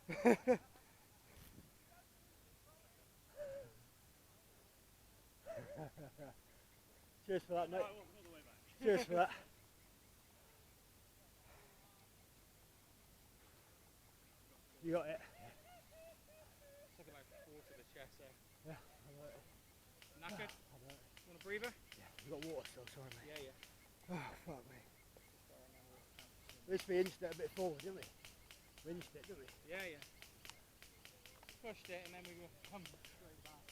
Cheers for that, mate. Cheers for that. You got it. It's like about 4 to the chest there. Yeah. Knackered? Want a breather? Yeah, you got water still, sorry, mate. Yeah, yeah. Oh, fuck me. At least we inched it a bit forward, didn't we? We inched it, didn't we? Yeah, yeah. Pushed it and then we were come straight back.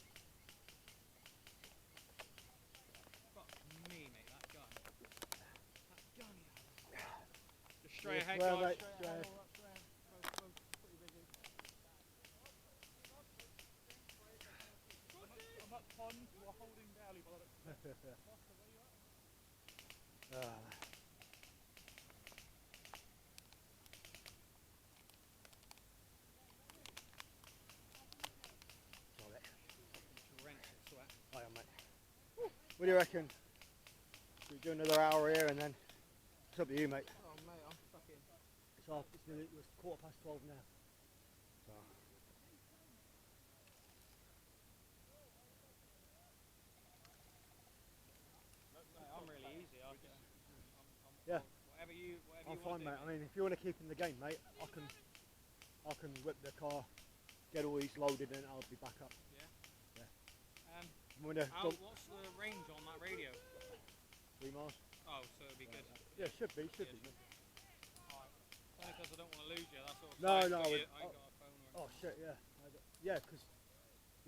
Fuck me, mate, that gun. That gun, yeah. Just straight ahead, Square, guys. mate, Straight square. ahead, all up there. Both pretty busy. I'm up pond, we're holding barely by the looks of it. Foster, where you at? Sorry. Drenched in sweat. I am, mate. What do you reckon? Should we do another hour here and then? It's up to you, mate. Oh, mate, I'm fucking... It's 12:15 now. So. Mate, I'm really easy. Yeah. Whatever you I'm want fine, to do, mate. I mean, if you want to keep in the game, mate, I can whip the car, get all these loaded, and I'll be back up. Yeah. Yeah. I'm gonna dump what's the range on that radio? 3 miles. Oh, so it'll be good. Yeah, should be, mate. Alright. Only because I don't want to lose you. That's all. No, I ain't no, got I a phone or Oh shit, yeah. Yeah, because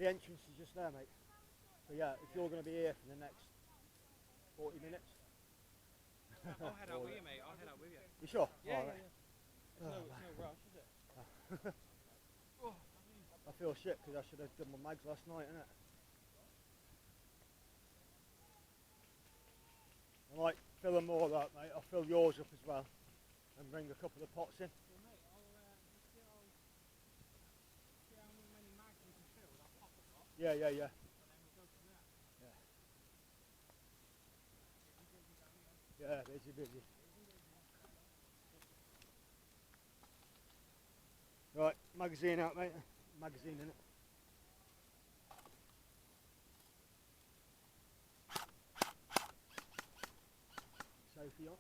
the entrance is just there, mate. So yeah, if you're going to be here for the next 40 minutes. I'll head out with you, mate. I'll head out with you. You sure? Yeah, All yeah, right. yeah. It's no rush, is it? I feel shit because I should have done my mags last night, innit? I might fill them all up, mate. I'll fill yours up as well and bring a couple of pots in. Well, mate, I'll see how many mags we can fill with that popper pot. Yeah, yeah, yeah. And then we'll go from there. Yeah. Yeah, busy. Right, magazine out, mate. Magazine in it. Sophie on.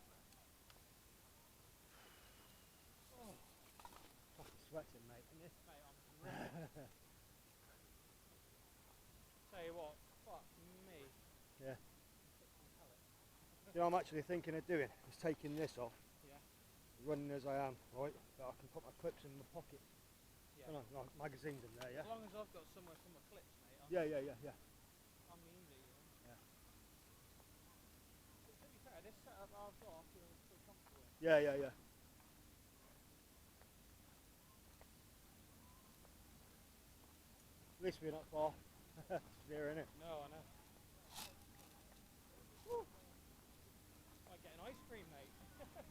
Oh, fucking sweating, mate, isn't it? Mate, I'm ready. Tell you what, fuck me. Yeah. You know, I'm actually thinking of doing is taking this off. Yeah. Running as I am, right? But I can put my clips in my pocket. Yeah. No, magazines in there, yeah. As long as I've got somewhere for my clips, mate. Yeah. I'm easy, you know. Yeah. But to be fair, this setup I've got, I feel pretty comfortable in. Yeah. At least we're not far. It's near, innit? No, I know. Woo. Like getting ice cream, mate.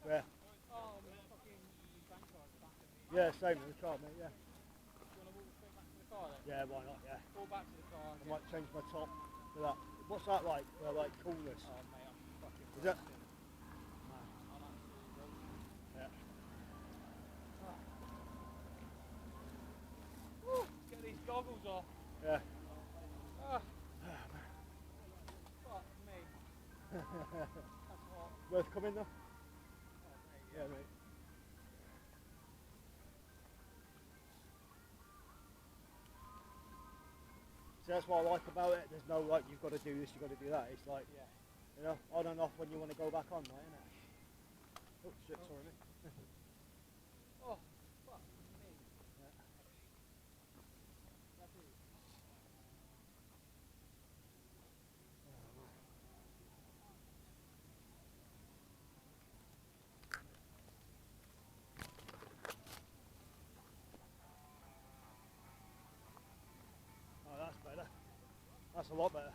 Yeah. Oh, my fucking bank card's back in the... Yeah, same in the car, mate, yeah. Do you want to walk straight back to the car then? Yeah, why not, yeah. Go back to the car. I might change my top to that. What's that like? Like coolness? Oh, mate, I'm fucking Is it? roasting. I'm absolutely roasting. Yeah. Woo, let's get these goggles off. Yeah. Ah. Fuck me. That's hot. Worth coming though? Oh, mate, Yeah, mate. See, that's what I like about it. There's no like, you've got to do this, you've got to do that. It's like, Yeah. you know, on and off when you want to go back on, right, innit? Oh shit, sorry mate. Oh, fuck me. Yeah. That's it. Oh, that's better. That's a lot better.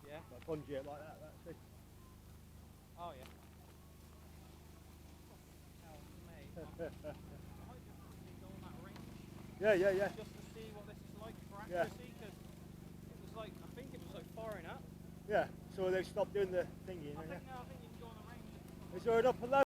Yeah? Like bungee it like that, that's it. Oh, yeah. Hell, mate. I might just actually go on that range. Yeah. Just to see what this is like for Yeah. accuracy, because it was like, I think it was like firing up. Yeah, so they stopped doing the thingy, I yeah. think you can go on the range. Is there an upper level?